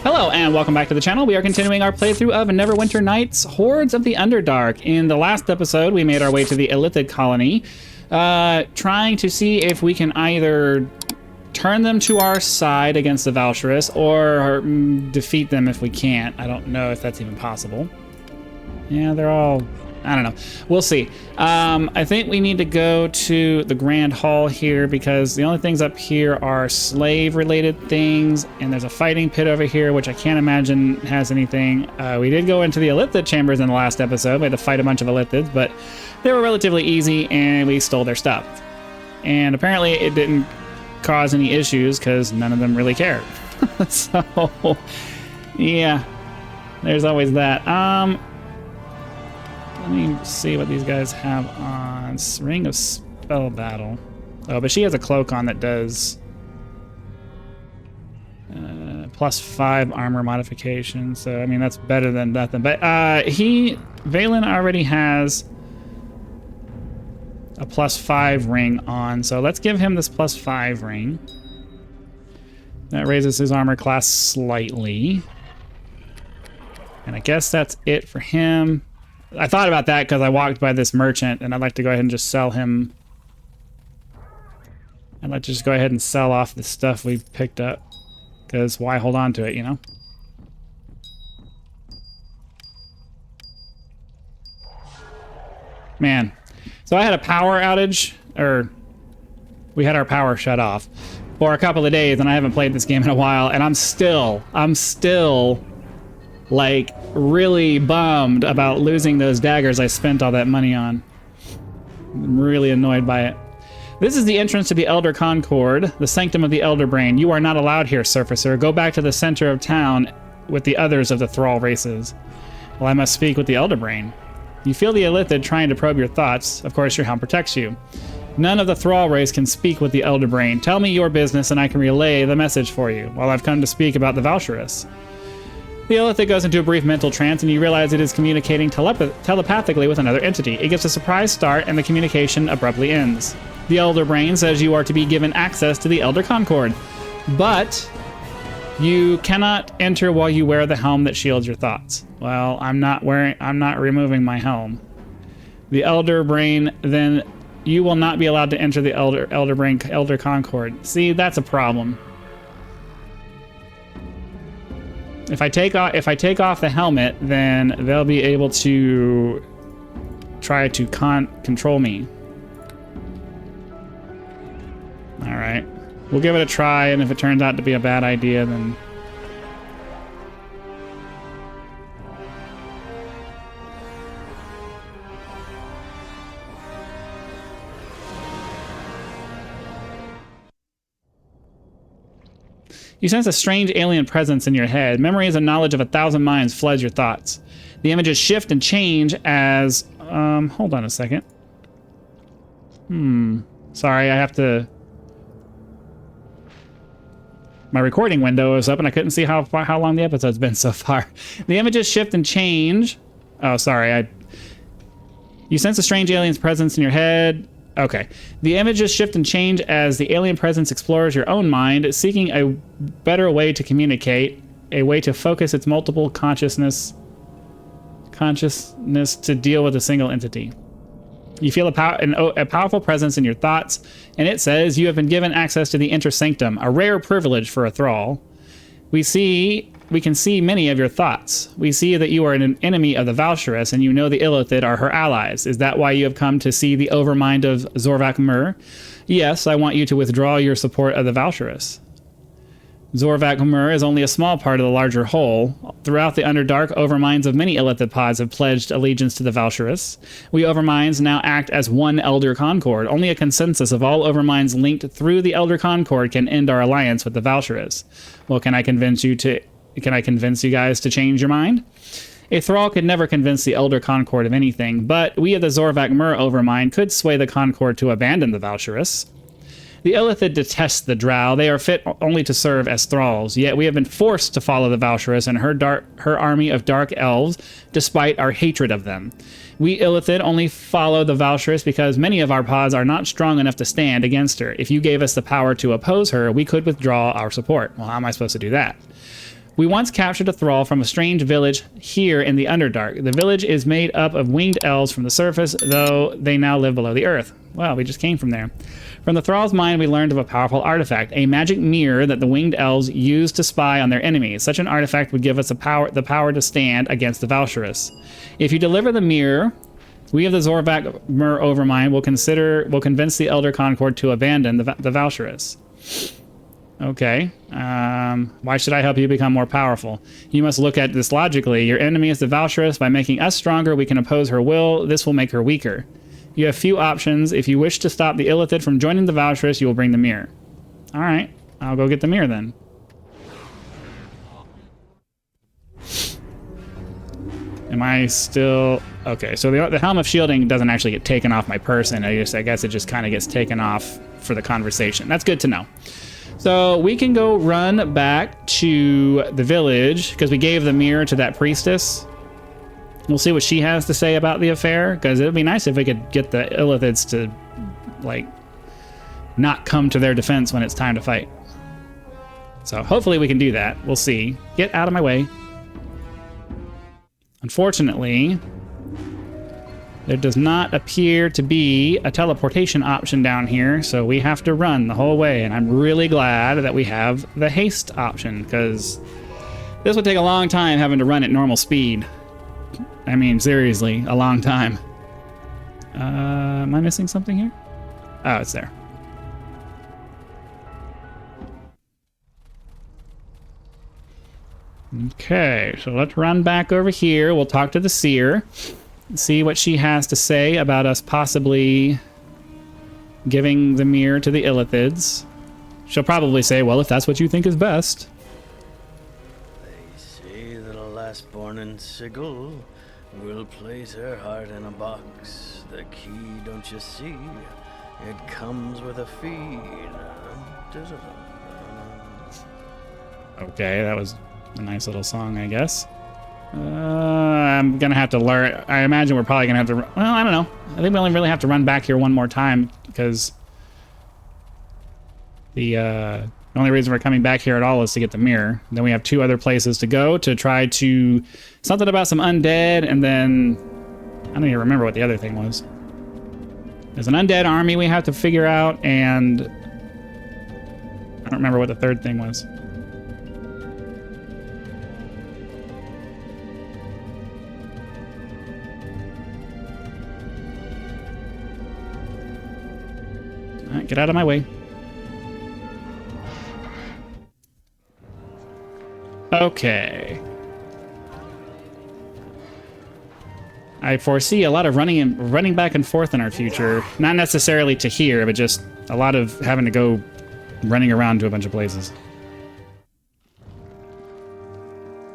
Hello and welcome back to the channel. We are continuing our playthrough of Neverwinter Nights, Hordes of the Underdark. In the last episode, we made our way to the Illithid colony, trying to see if we can either turn them to our side against the Valsharys or defeat them if we can't. I don't know if that's even possible. Yeah, they're all... I don't know. We'll see. I think we need to go to the Grand Hall here because the only things up here are slave-related things, and there's a fighting pit over here, which I can't imagine has anything. We did go into the Illithid chambers in the last episode. We had to fight a bunch of Illithids, but they were relatively easy, and we stole their stuff. And apparently it didn't cause any issues because none of them really cared. So, yeah, there's always that. Let me see what these guys have on. Ring of Spell Battle. Oh, but she has a cloak on that does +5 armor modification. So, I mean, that's better than nothing. But Valen already has a +5 ring on. So let's give him this +5 ring. That raises his armor class slightly. And I guess that's it for him. I thought about that because I walked by this merchant, and I'd like to go ahead and just sell him. I'd like to just go ahead and sell off the stuff we picked up, because why hold on to it, you know? Man, so I had a power outage, or we had our power shut off for a couple of days, and I haven't played this game in a while, and I'm still like really bummed about losing those daggers I spent all that money on. I'm really annoyed by it. This is the entrance to the Elder Concord, the Sanctum of the Elder Brain. You are not allowed here, Surfacer. Go back to the center of town with the others of the Thrall races. Well, I must speak with the Elder Brain. You feel the Illithid trying to probe your thoughts. Of course, your helm protects you. None of the Thrall race can speak with the Elder Brain. Tell me your business and I can relay the message for you, while I've come to speak about the Valsharys. The Illithid goes into a brief mental trance, and you realize it is communicating telepathically with another entity. It gets a surprise start, and the communication abruptly ends. The Elder Brain says you are to be given access to the Elder Concord, but you cannot enter while you wear the helm that shields your thoughts. Well, I'm not removing my helm. The Elder Brain, then you will not be allowed to enter the Elder Concord. See, that's a problem. If I take off the helmet, then they'll be able to try to control me. All right, we'll give it a try, and if it turns out to be a bad idea, then you sense a strange alien presence in your head. Memories and knowledge of 1,000 minds floods your thoughts. The images shift and change as... hold on a second. Sorry, I have to... My recording window is up and I couldn't see how long the episode's been so far. The images shift and change... Oh, sorry, You sense a strange alien's presence in your head. Okay. The images shift and change as the alien presence explores your own mind, seeking a better way to communicate, a way to focus its multiple consciousness to deal with a single entity. You feel a powerful presence in your thoughts, and it says you have been given access to the Inner Sanctum, a rare privilege for a Thrall. We can see many of your thoughts. We see that you are an enemy of the Valsharys, and you know the Illithid are her allies. Is that why you have come to see the overmind of Zorvak Mur? Yes, I want you to withdraw your support of the Valsharys. Zorvak Mur is only a small part of the larger whole. Throughout the Underdark, overminds of many Illithid pods have pledged allegiance to the Valsharys. We overminds now act as one Elder Concord. Only a consensus of all overminds linked through the Elder Concord can end our alliance with the Valsharys. Well, can I convince you guys to change your mind? A Thrall could never convince the Elder Concord of anything, but we of the Zorvak Mur Overmind could sway the Concord to abandon the Valsharys. The Illithid detest the drow. They are fit only to serve as thralls, yet we have been forced to follow the Valsharys and her army of dark elves, despite our hatred of them. We Illithid only follow the Valsharys because many of our pods are not strong enough to stand against her. If you gave us the power to oppose her, we could withdraw our support. Well, how am I supposed to do that? We once captured a thrall from a strange village here in the Underdark. The village is made up of winged elves from the surface, though they now live below the earth. Well, we just came from there. From the thrall's mind, we learned of a powerful artifact, a magic mirror that the winged elves use to spy on their enemies. Such an artifact would give us the power to stand against the Valshurus. If you deliver the mirror, we of the Zorvak Mur Overmind will convince the Elder Concord to abandon the Valshurus. Okay. Why should I help you become more powerful? You must look at this logically. Your enemy is the Valshurus. By making us stronger, we can oppose her will. This will make her weaker. You have few options. If you wish to stop the Illithid from joining the Valshurus, you will bring the mirror. All right. I'll go get the mirror then. Am I still... Okay, so the Helm of Shielding doesn't actually get taken off my person. I guess it just kind of gets taken off for the conversation. That's good to know. So we can go run back to the village because we gave the mirror to that priestess. We'll see what she has to say about the affair, because it would be nice if we could get the Illithids to, like, not come to their defense when it's time to fight. So hopefully we can do that. We'll see. Get out of my way. Unfortunately, there does not appear to be a teleportation option down here, so we have to run the whole way, and I'm really glad that we have the haste option, because this would take a long time having to run at normal speed. I mean, seriously, a long time. Am I missing something here? Oh, it's there. Okay, so let's run back over here. We'll talk to the seer. See what she has to say about us possibly giving the mirror to the Illithids. She'll probably say, well, if that's what you think is best. They say that a last-born in Sigil will place her heart in a box. The key, don't you see? It comes with a fee. Okay, that was a nice little song, I guess. I'm gonna have to learn. I imagine we're probably gonna have to. Well, I don't know. I think we only really have to run back here one more time because the only reason we're coming back here at all is to get the mirror. Then we have 2 other places to go to try to something about some undead, and then I don't even remember what the other thing was. There's an undead army we have to figure out, and I don't remember what the third thing was. All right, get out of my way. Okay. I foresee a lot of running back and forth in our future. Not necessarily to here, but just a lot of having to go running around to a bunch of places.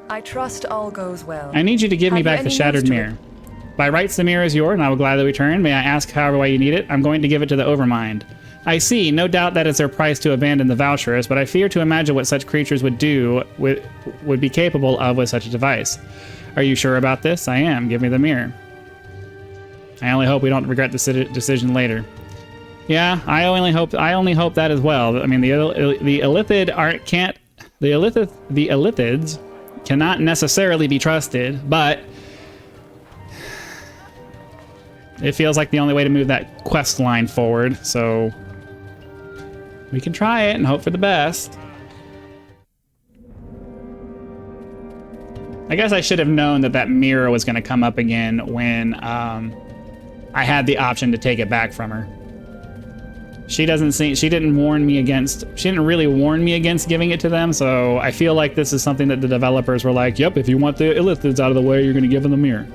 I trust all goes well. I need you to give me back the shattered mirror. By rights, the mirror is yours, and I will gladly return. May I ask however way you need it? I'm going to give it to the Overmind. I see. No doubt that is their price to abandon the Valshurus, but I fear to imagine what such creatures would be capable of with such a device. Are you sure about this? I am. Give me the mirror. I only hope we don't regret the decision later. Yeah, I only hope that as well. I mean, the Illithids cannot necessarily be trusted, but it feels like the only way to move that quest line forward, so we can try it and hope for the best. I guess I should have known that that mirror was going to come up again when I had the option to take it back from her. She didn't really warn me against giving it to them, so I feel like this is something that the developers were like, yep, if you want the Illithids out of the way, you're going to give them the mirror.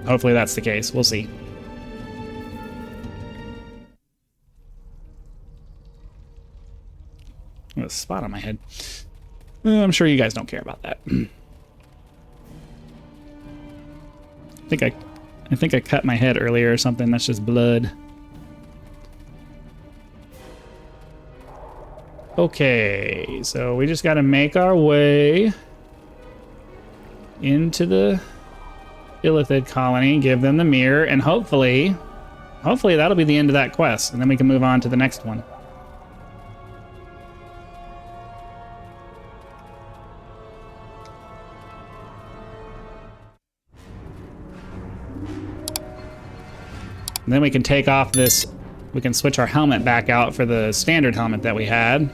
Hopefully that's the case. We'll see. Oh, a spot on my head. I'm sure you guys don't care about that. I think I cut my head earlier or something. That's just blood. Okay, so we just got to make our way into the Illithid colony, give them the mirror, and hopefully that'll be the end of that quest, and then we can move on to the next one. And then we can take off this, we can switch our helmet back out for the standard helmet that we had.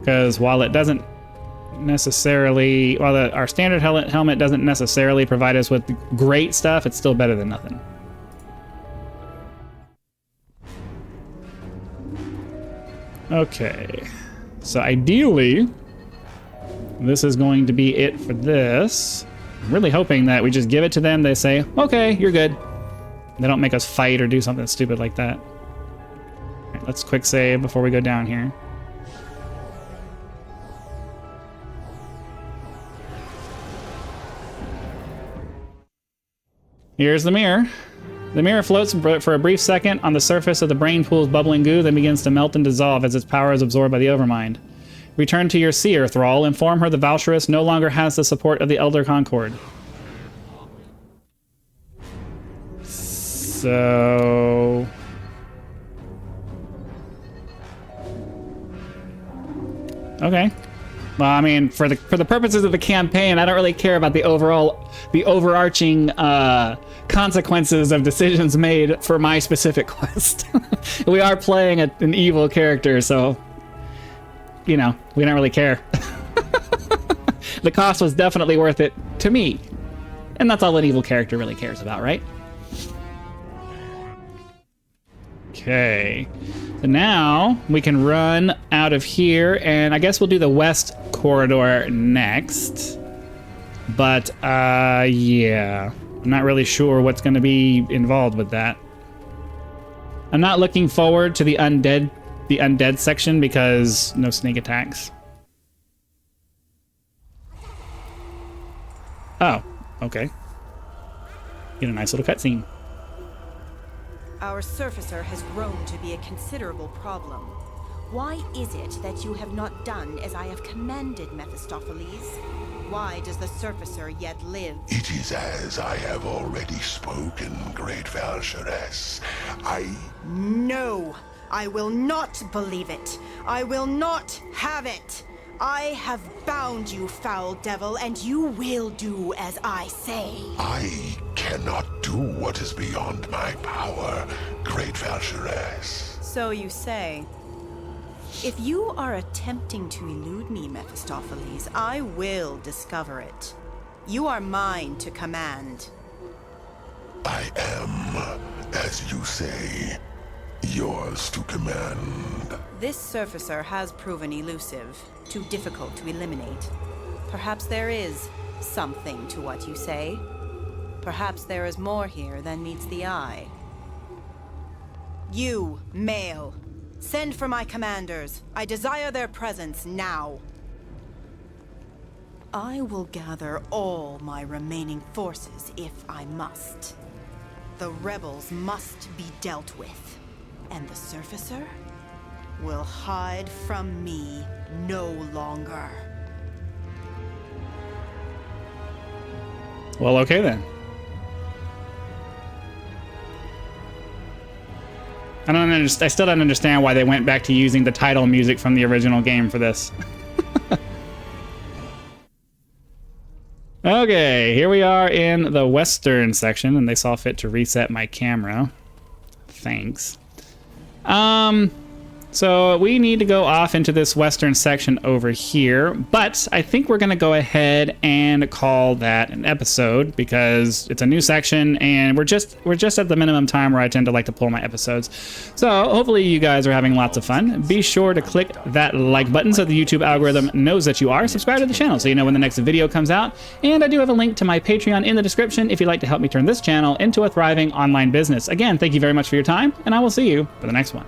Because while it doesn't necessarily, while our standard helmet doesn't necessarily provide us with great stuff, it's still better than nothing. Okay, so ideally, this is going to be it for this. I'm really hoping that we just give it to them, they say, okay, you're good. They don't make us fight or do something stupid like that. All right, let's quick save before we go down here. Here's the mirror. The mirror floats for a brief second on the surface of the brain pool's bubbling goo, then begins to melt and dissolve as its power is absorbed by the Overmind. Return to your seer, Thrall. Inform her the Valsharus no longer has the support of the Elder Concord. So... okay. Well, I mean, for the purposes of the campaign, I don't really care about the overarching consequences of decisions made for my specific quest. We are playing an evil character, so you know, we don't really care. The cost was definitely worth it to me, and that's all an evil character really cares about, right? Okay. So now we can run out of here, and I guess we'll do the west corridor next. But, yeah. I'm not really sure what's going to be involved with that. I'm not looking forward to the undead section because no sneak attacks. Oh, okay. Get a nice little cutscene. Our surfacer has grown to be a considerable problem. Why is it that you have not done as I have commanded, Mephistopheles? Why does the surfacer yet live? It is as I have already spoken, great Valsharus. No! I will not believe it! I will not have it! I have bound you, foul devil, and you will do as I say. I cannot do what is beyond my power, great Valsharus. So you say. If you are attempting to elude me, Mephistopheles, I will discover it. You are mine to command. I am, as you say, yours to command. This surfacer has proven elusive, too difficult to eliminate. Perhaps there is something to what you say. Perhaps there is more here than meets the eye. You, male, send for my commanders. I desire their presence now. I will gather all my remaining forces if I must. The rebels must be dealt with, and the surfacer will hide from me no longer. Well, okay then. I still don't understand why they went back to using the title music from the original game for this. Okay, here we are in the western section, and they saw fit to reset my camera. Thanks. So we need to go off into this western section over here, but I think we're going to go ahead and call that an episode because it's a new section and we're just at the minimum time where I tend to like to pull my episodes. So hopefully you guys are having lots of fun. Be sure to click that like button so the YouTube algorithm knows that you are. Subscribe to the channel so you know when the next video comes out. And I do have a link to my Patreon in the description if you'd like to help me turn this channel into a thriving online business. Again, thank you very much for your time, and I will see you for the next one.